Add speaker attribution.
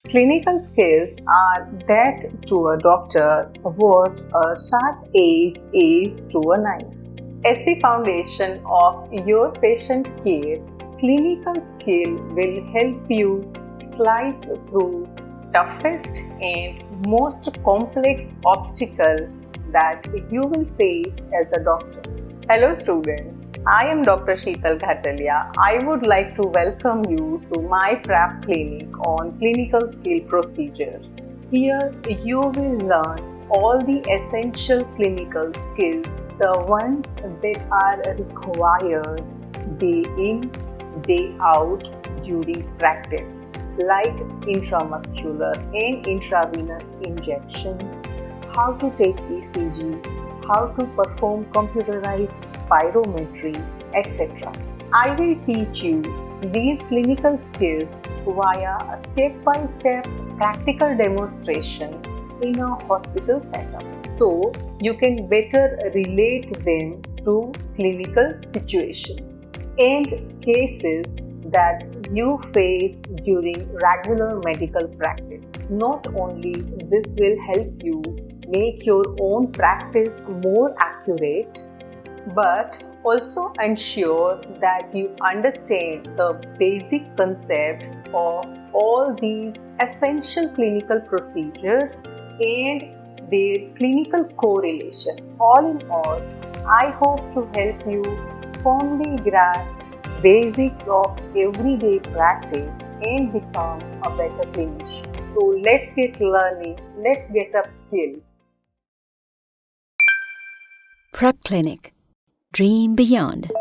Speaker 1: Clinical skills are that to a doctor what a sharp edge is to a knife. As the foundation of your patient care, clinical skill will help you slice through toughest and most complex obstacles that you will face as a doctor. Hello students, I am Dr. Shital Ghataliya. I would like to welcome you to my PrepClinic on clinical skill procedures. Here you will learn all the essential clinical skills, the ones that are required day in, day out during practice, like intramuscular and intravenous injections, how to take ECG, how to perform computerized spirometry, etc. I will teach you these clinical skills via a step-by-step practical demonstration in a hospital setup, so you can better relate them to clinical situations and cases that you face during regular medical practice. Not only this will help you make your own practice more accurate, but also ensure that you understand the basic concepts of all these essential clinical procedures and their clinical correlation. All in all, I hope to help you firmly grasp basics of everyday practice and become a better clinician. So let's get learning, let's get upskilled.
Speaker 2: PrepClinic. Dream Beyond.